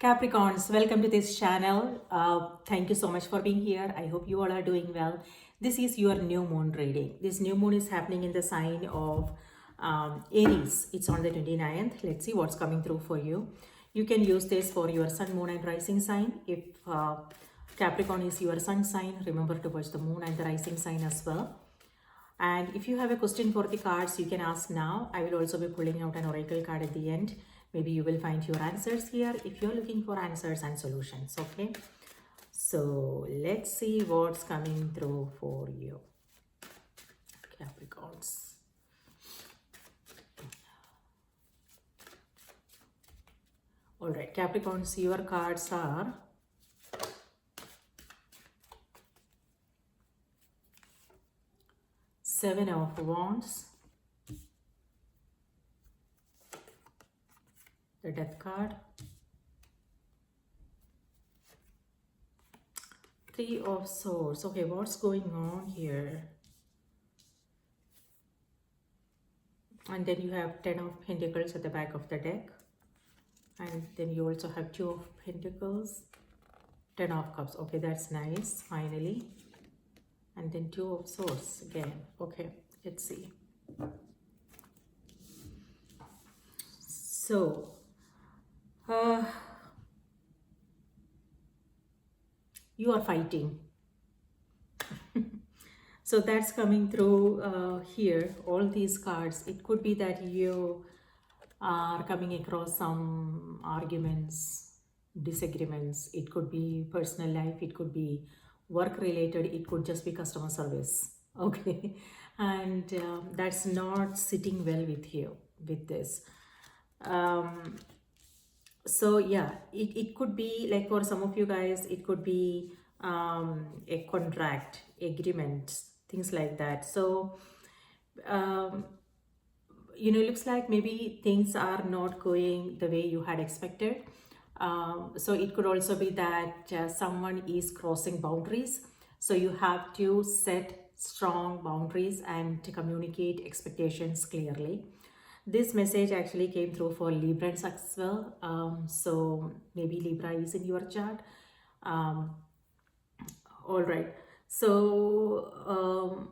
Capricorns, welcome to this channel. Thank you so much for being here. I hope you all are doing well. This is your new moon reading. This new moon is happening in the sign of Aries. It's on the 29th. Let's see what's coming through for you. You can use this for your sun, moon and rising sign. If Capricorn is your sun sign, remember to watch the moon and the rising sign as well. And if you have a question for the cards, you can ask now. I will also be pulling out an oracle card at the end. Maybe you will find your answers here if you're looking for answers and solutions, okay? So let's see what's coming through for you, Capricorns. All right, Capricorns, your cards are Seven of Wands, the Death card, Three of Swords. Okay, what's going on here? And then you have Ten of Pentacles at the back of the deck. And then you also have Two of Pentacles, Ten of Cups. Okay, that's nice, finally. And then Two of Swords again. Okay, let's see. So, you are fighting. So that's coming through here, all these cards. It could be that you are coming across some arguments, disagreements. It could be personal life, it could be work related, it could just be customer service. Okay, and that's not sitting well with you with this. So yeah, it could be like for some of you guys, it could be a contract, agreement, things like that. So it looks like maybe things are not going the way you had expected. So it could also be that someone is crossing boundaries. So you have to set strong boundaries and to communicate expectations clearly. This message actually came through for Librans as well. So maybe Libra is in your chart. All right. So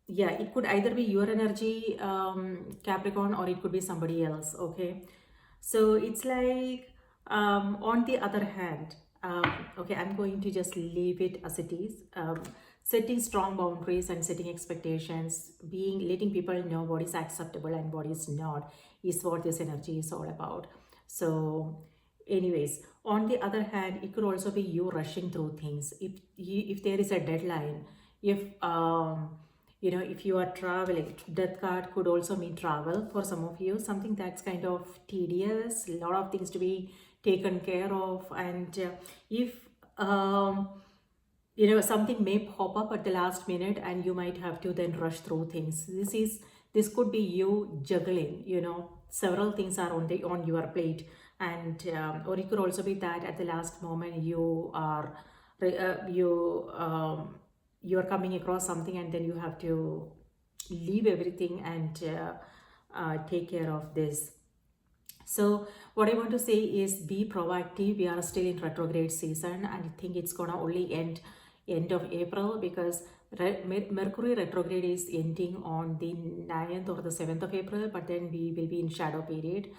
yeah, it could either be your energy, Capricorn, or it could be somebody else. Okay. So it's like, on the other hand, okay, I'm going to just leave it as it is. Setting strong boundaries and setting expectations, letting people know what is acceptable and what is not, is what this energy is all about. So anyways, on the other hand, it could also be you rushing through things. If there is a deadline, if you are traveling, Death card could also mean travel for some of you, something that's kind of tedious, a lot of things to be taken care of. And if something may pop up at the last minute and you might have to then rush through things. This could be you juggling, several things are on your plate. And or it could also be that at the last moment you are you're coming across something and then you have to leave everything and take care of this. So what I want to say is be proactive. We are still in retrograde season and I think it's gonna only end of April, because Mercury retrograde is ending on the 9th or the 7th of April, but then we will be in shadow period.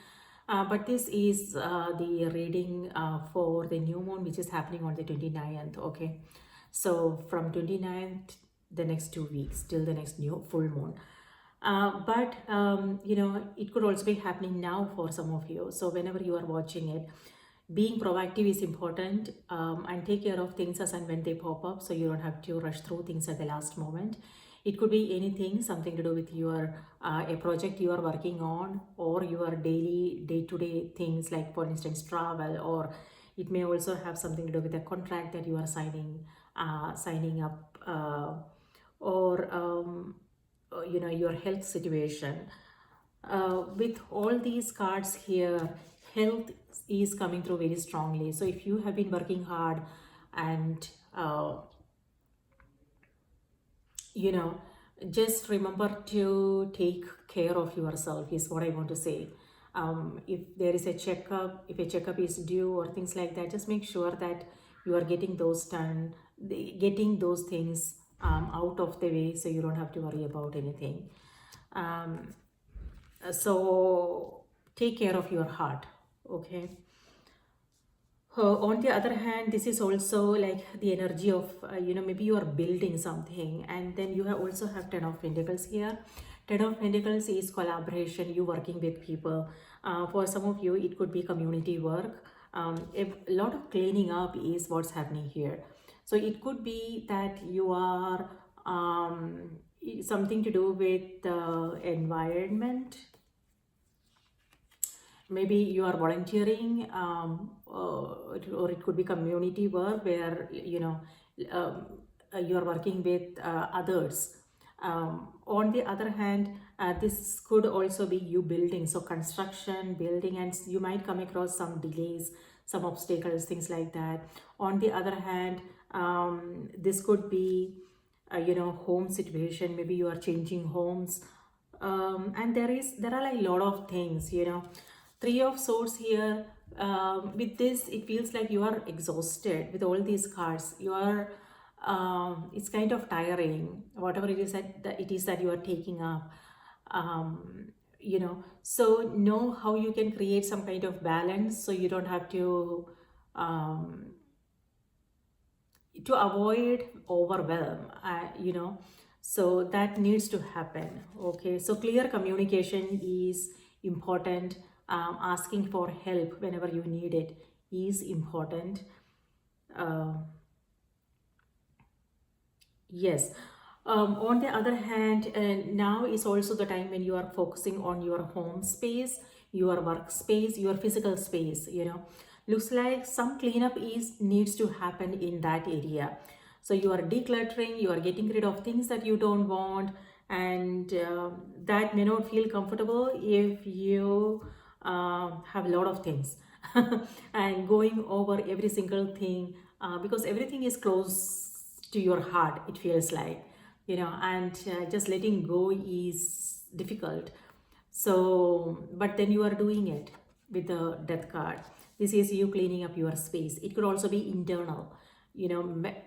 But this is the reading for the new moon, which is happening on the 29th. Okay, so from 29th, the next 2 weeks till the next new full moon. But it could also be happening now for some of you. So whenever you are watching it, being proactive is important, and take care of things as and when they pop up, so you don't have to rush through things at the last moment. It could be anything, something to do with your a project you are working on, or your daily day-to-day things, like for instance travel, or it may also have something to do with a contract that you are signing up, or your health situation. With all these cards here, health is coming through very strongly. So if you have been working hard and just remember to take care of yourself, is what I want to say. If there is a checkup, if a checkup is due or things like that, just make sure that you are getting those done, getting those things out of the way, so you don't have to worry about anything. um, so take care of your heart, okay? On the other hand, this is also like the energy of, maybe you are building something, and then you have also have 10 of Pentacles here. 10 of Pentacles is collaboration, you working with people. For some of you, it could be community work. A lot of cleaning up is what's happening here. So it could be that you are something to do with the environment. Maybe you are volunteering, or it could be community work where um, you are working with others. On the other hand, this could also be you building, so construction, building, and you might come across some delays, some obstacles, things like that. On the other hand, this could be home situation. Maybe you are changing homes, and there are like a lot of things. Three of Swords here. With this, it feels like you are exhausted with all these cards. You are, it's kind of tiring, whatever it is that you are taking up. So know how you can create some kind of balance, so you don't have um, to avoid overwhelm, so that needs to happen. Okay, so clear communication is important. Asking for help whenever you need it is important. uh, yes. On the other hand, now is also the time when you are focusing on your home space, your workspace, your physical space. Looks like some cleanup is needs to happen in that area. So you are decluttering, you are getting rid of things that you don't want, and that may not feel comfortable if you have a lot of things and going over every single thing, because everything is close to your heart, it feels like, and just letting go is difficult. So but then you are doing it with the Death card. This is you cleaning up your space. It could also be internal,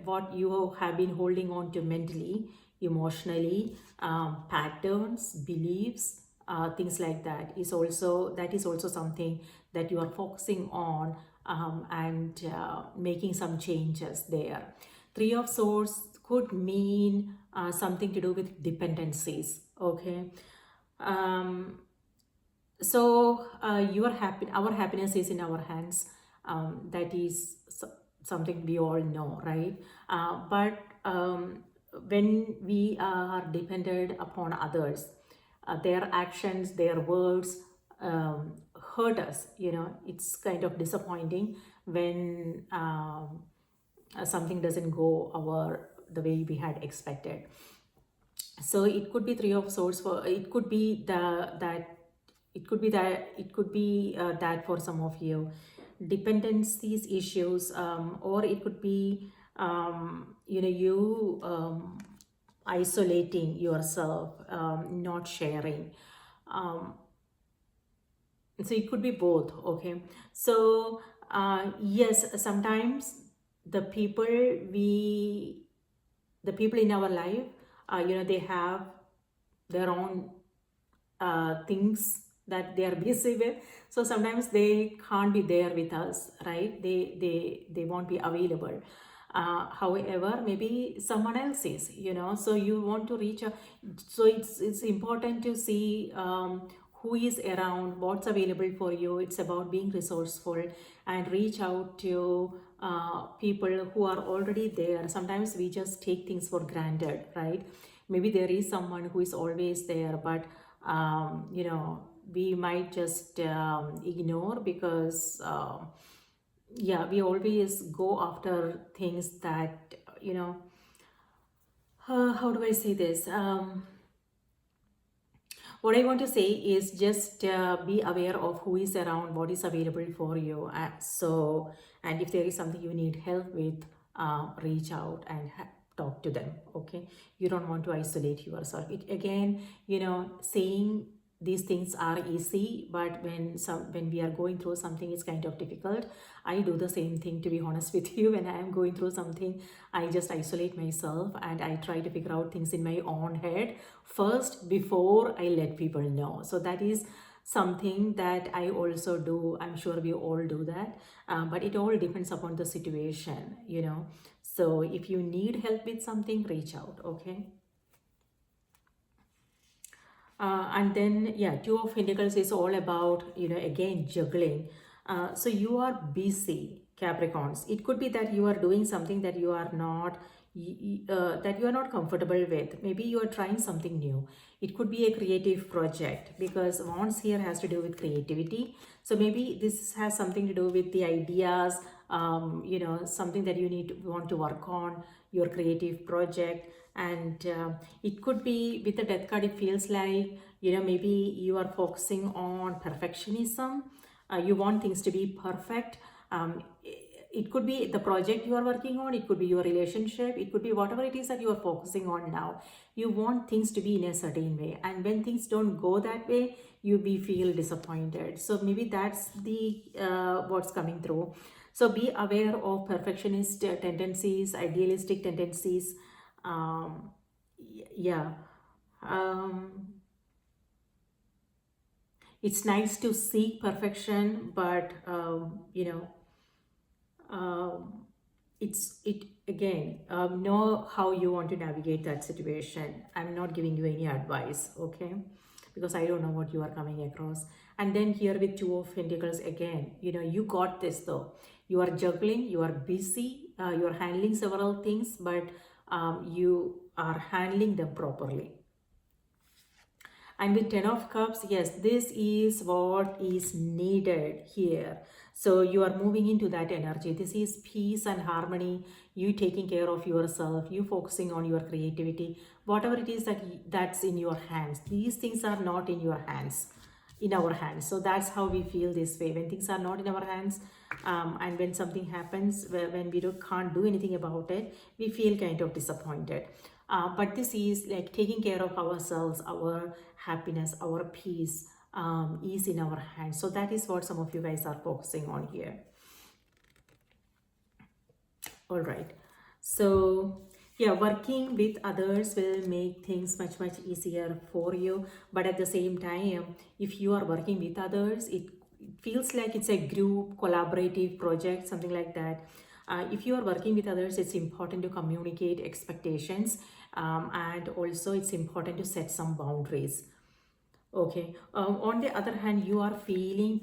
what you have been holding on to mentally, emotionally, patterns, beliefs, things like that is also something that you are focusing on, and making some changes there. Three of Swords could mean something to do with dependencies, okay? um, so our happiness is in our hands. That is something we all know, right? But when we are dependent upon others, their actions, their words hurt us. It's kind of disappointing when something doesn't go the way we had expected. So it could be Three of Swords. For it could be that for some of you, dependencies issues, or it could be you isolating yourself, not sharing. um, so it could be both, okay? So yes, sometimes the people we the people in our life, they have their own things that they are busy with, so sometimes they can't be there with us, right? They won't be available. However, maybe someone else is, so you want to reach a, so it's important to see who is around, what's available for you. It's about being resourceful and reach out to people who are already there. Sometimes we just take things for granted, right? Maybe there is someone who is always there, but we might just ignore, because yeah, we always go after things that, how do I say this? What I want to say is just be aware of who is around, what is available for you. And if there is something you need help with, reach out and talk to them. Okay, you don't want to isolate yourself. It again, saying these things are easy, but when we are going through something, it's kind of difficult. I do the same thing, to be honest with you. When I am going through something, I just isolate myself and I try to figure out things in my own head first before I let people know. So that is something that I also do. I'm sure we all do that, but it all depends upon the situation, you know. So if you need help with something, reach out, okay? And then, yeah, Two of Pentacles is all about, you know, again, juggling. So you are busy, Capricorns. It could be that you are doing something that you are not, that you are not comfortable with. Maybe you are trying something new. It could be a creative project, because Wands here has to do with creativity. So maybe this has something to do with the ideas, you know, something that you want to work on, your creative project. And it could be with the Death card, it feels like, you know, maybe you are focusing on perfectionism. You want things to be perfect. It could be the project you are working on, it could be your relationship, it could be whatever it is that you are focusing on now. You want things to be in a certain way, and when things don't go that way, we feel disappointed. So maybe that's the what's coming through. So be aware of perfectionist tendencies, idealistic tendencies. Yeah. um, it's nice to seek perfection, but you know, um, it again, know how you want to navigate that situation. I'm not giving you any advice, okay, because I don't know what you are coming across. And then here with Two of Pentacles, again, you know, you got this though. You are juggling, you are busy, you are handling several things, but you are handling them properly. And with Ten of Cups, yes, this is what is needed here. So you are moving into that energy. This is peace and harmony, you taking care of yourself, you focusing on your creativity, whatever it is that's in your hands. These things are not in your hands, in our hands. So that's how we feel this way. When things are not in our hands, and when something happens, when we can't do anything about it, we feel kind of disappointed. But this is like taking care of ourselves, our happiness, our peace is in our hands. So that is what some of you guys are focusing on here. All right. So yeah, working with others will make things much easier for you. But at the same time, if you are working with others, it feels like it's a group collaborative project, something like that. If you are working with others, it's important to communicate expectations, and also it's important to set some boundaries. Okay. On the other hand, you are feeling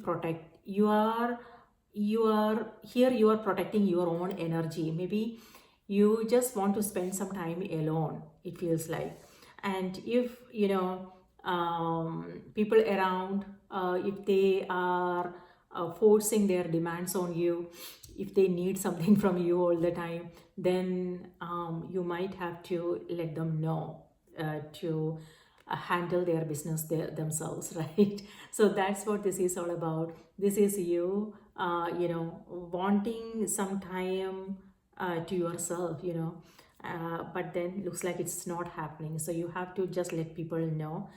you are here, you are protecting your own energy. Maybe you just want to spend some time alone, it feels like. And if you know, people around, if they are forcing their demands on you, if they need something from you all the time, then you might have to let them know to handle their business themselves, right? So that's what this is all about. This is you, you know, wanting some time to yourself, you know, but then looks like it's not happening. So you have to just let people know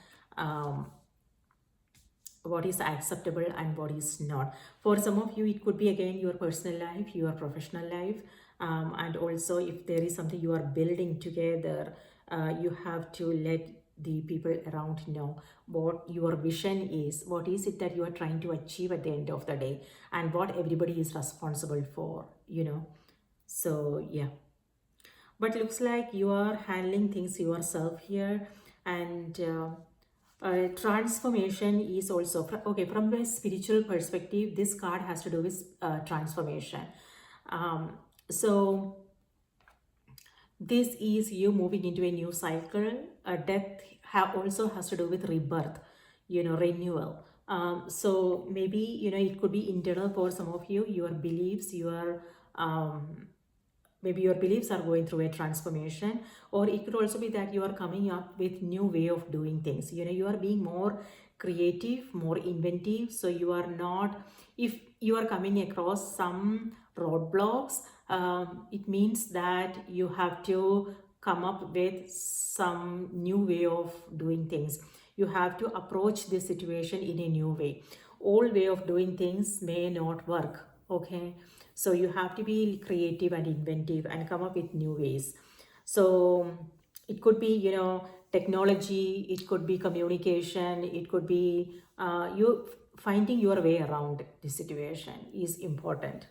what is acceptable and what is not. For some of you, it could be again your personal life, your professional life, and also if there is something you are building together, you have to let the people around know what your vision is, what is it that you are trying to achieve at the end of the day, and what everybody is responsible for, you know. So yeah, but looks like you are handling things yourself here. And transformation is also okay from a spiritual perspective. This card has to do with transformation. So this is you moving into a new cycle. Death also has to do with rebirth, you know, renewal. So maybe, you know, it could be internal for some of you, your beliefs, your maybe your beliefs are going through a transformation, or it could also be that you are coming up with new way of doing things. You know, you are being more creative, more inventive. So you are not, if you are coming across some roadblocks, it means that you have to come up with some new way of doing things. You have to approach this situation in a new way. Old way of doing things may not work. Okay, so you have to be creative and inventive and come up with new ways. So it could be, technology, it could be communication, it could be you finding your way around the situation is important.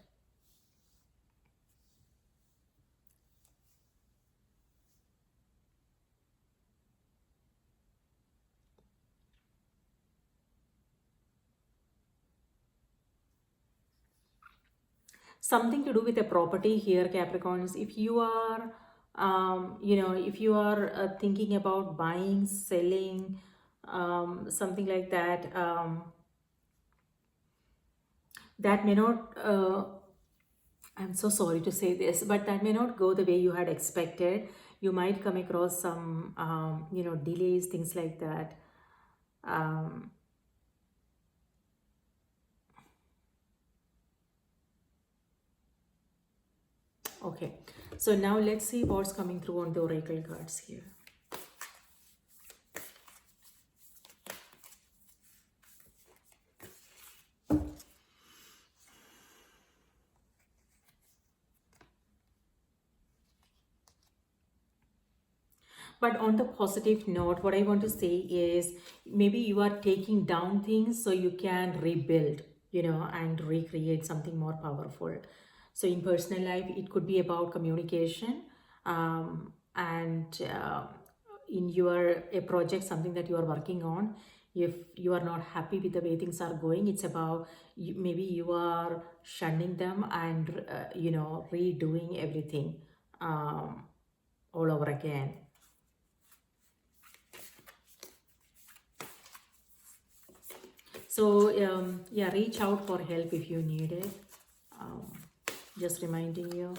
Something to do with a property here, Capricorns. If you are if you are thinking about buying, selling, something like that, that may not I'm so sorry to say this, but that may not go the way you had expected. You might come across some delays, things like that. um, okay, so now let's see what's coming through on the oracle cards here. But on the positive note, what I want to say is maybe you are taking down things so you can rebuild, and recreate something more powerful. So in personal life, it could be about communication, and in your a project, something that you are working on. If you are not happy with the way things are going, it's about maybe you are shunning them and redoing everything all over again. So yeah, reach out for help if you need it. um, just reminding you.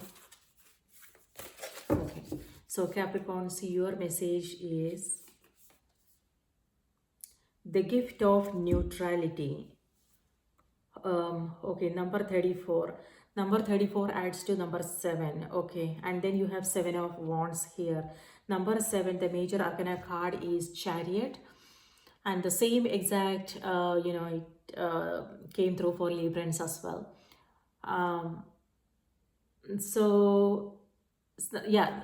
Okay, so Capricorn, see, your message is the gift of neutrality. Okay, number 34. Number 34 adds to number 7. Okay, and then you have 7 of wands here. Number 7, the major arcana card is Chariot, and the same exact it came through for Librans as well. um, so yeah,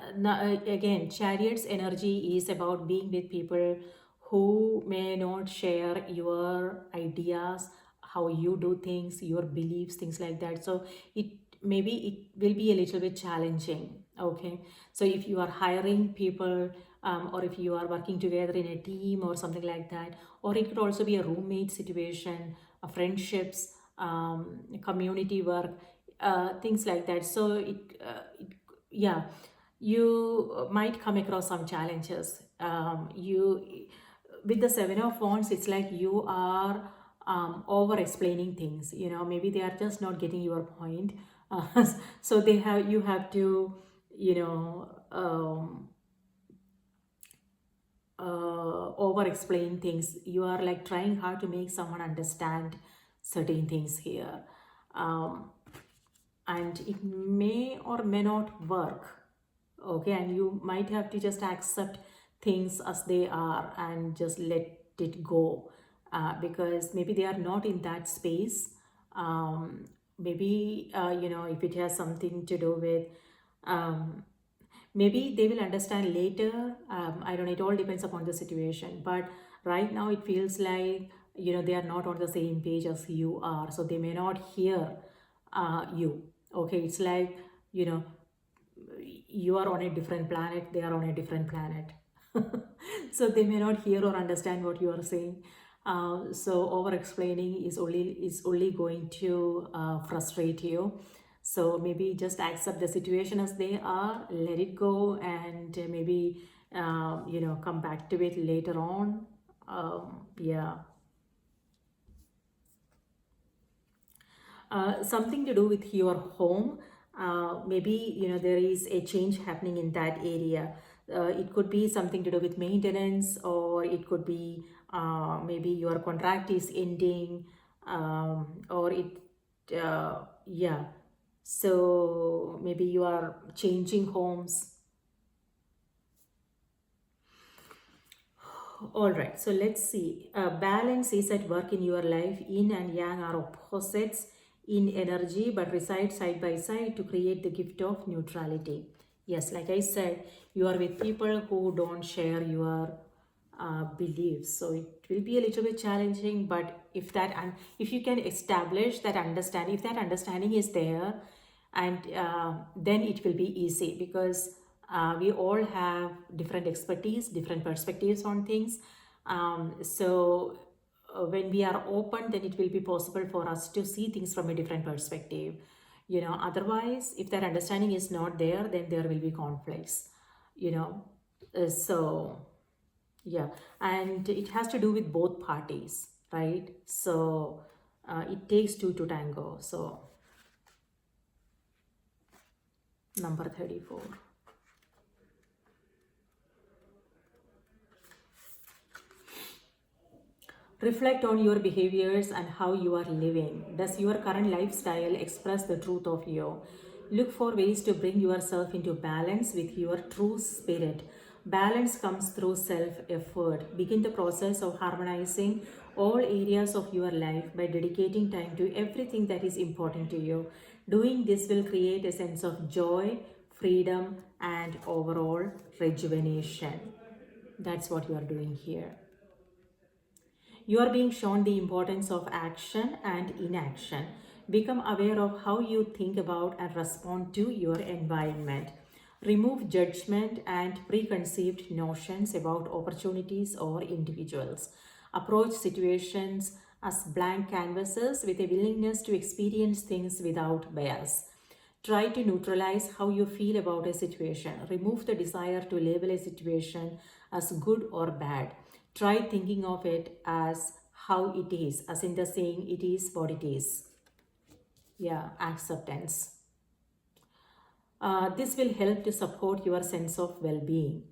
again, Chariot's energy is about being with people who may not share your ideas, how you do things, your beliefs, things like that. So it maybe it will be a little bit challenging. Okay, so if you are hiring people, or if you are working together in a team or something like that, or it could also be a roommate situation, friendships, community work, things like that. So it yeah, you might come across some challenges. You With the 7 of wands, it's like you are over explaining things. Maybe they are just not getting your point. So you have to you know over explain things. You are like trying hard to make someone understand certain things here. um, and it may or may not work. Okay, and you might have to just accept things as they are and just let it go, because maybe they are not in that space. Maybe if it has something to do with, um, maybe they will understand later. I don't know, it all depends upon the situation, but right now it feels like they are not on the same page as you are, so they may not hear you. Okay, it's like you know you are on a different planet, they are on a different planet. So they may not hear or understand what you are saying. So over explaining is only going to frustrate you. So maybe just accept the situation as they are, let it go, and maybe come back to it later on. Yeah. Something to do with your home. Maybe there is a change happening in that area. It could be something to do with maintenance, or it could be maybe your contract is ending, or yeah. So maybe you are changing homes. All right, so let's see. Balance is at work in your life. Yin and yang are opposites in energy but reside side by side to create the gift of neutrality. Yes, like I said, you are with people who don't share your beliefs, so it will be a little bit challenging. But if you can establish that understanding, if that understanding is there, and then it will be easy, because we all have different expertise, different perspectives on things. When we are open, then it will be possible for us to see things from a different perspective. Otherwise, if that understanding is not there, then there will be conflicts. you know so yeah, and it has to do with both parties, right? So it takes two to tango. So number 34. Reflect on your behaviors and how you are living. Does your current lifestyle express the truth of you? Look for ways to bring yourself into balance with your true spirit. Balance comes through self effort. Begin the process of harmonizing all areas of your life by dedicating time to everything that is important to you. Doing this will create a sense of joy, freedom, and overall rejuvenation. That's what you are doing here. You are being shown the importance of action and inaction. Become aware of how you think about and respond to your environment. Remove judgment and preconceived notions about opportunities or individuals. Approach situations as blank canvases with a willingness to experience things without bias. Try to neutralize how you feel about a situation. Remove the desire to label a situation as good or bad. Try thinking of it as how it is, as in the saying, it is what it is. Yeah, acceptance. This will help to support your sense of well being.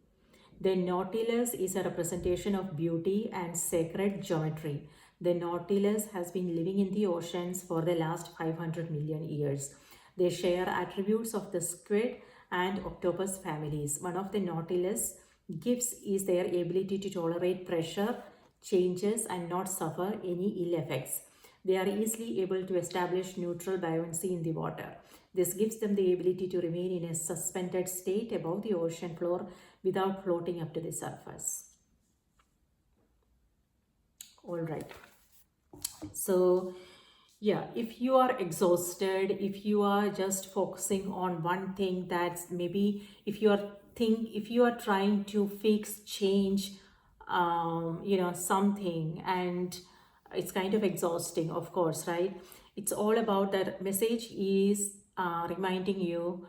The Nautilus is a representation of beauty and sacred geometry. The Nautilus has been living in the oceans for the last 500 million years. They share attributes of the squid and octopus families. One of the Nautilus gifts is their ability to tolerate pressure, changes, and not suffer any ill effects. They are easily able to establish neutral buoyancy in the water. This gives them the ability to remain in a suspended state above the ocean floor without floating up to the surface. All right. So, yeah, if you are exhausted, if you are just focusing on one thing, that's maybe if you are trying to fix, change, something, and it's kind of exhausting, of course, right? It's all about that message is reminding you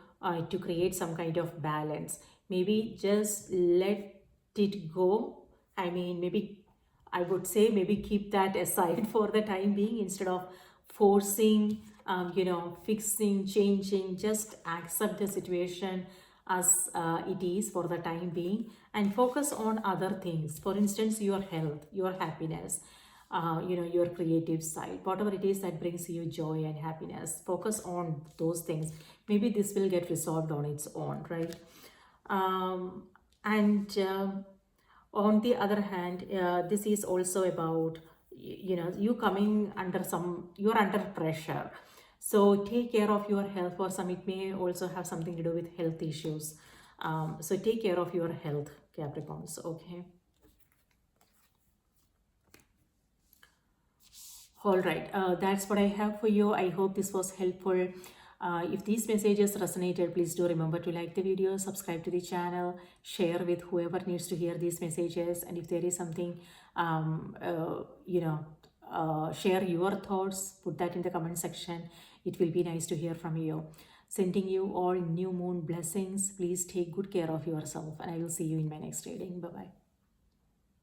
to create some kind of balance. Maybe just let it go. I mean, maybe I would say maybe keep that aside for the time being instead of forcing, fixing, changing. Just accept the situation as it is for the time being and focus on other things. For instance, your health, your happiness, your creative side, whatever it is that brings you joy and happiness. Focus on those things. Maybe this will get resolved on its own, right? And on the other hand, this is also about you coming under you're under pressure, so take care of your health. For some, it may also have something to do with health issues. So take care of your health, Capricorns. Okay. All right, that's what I have for you. I hope this was helpful. If these messages resonated, please do remember to like the video, subscribe to the channel, share with whoever needs to hear these messages. And if there is something, share your thoughts, put that in the comment section. It will be nice to hear from you. Sending you all new moon blessings. Please take good care of yourself, and I will see you in my next reading. Bye-bye.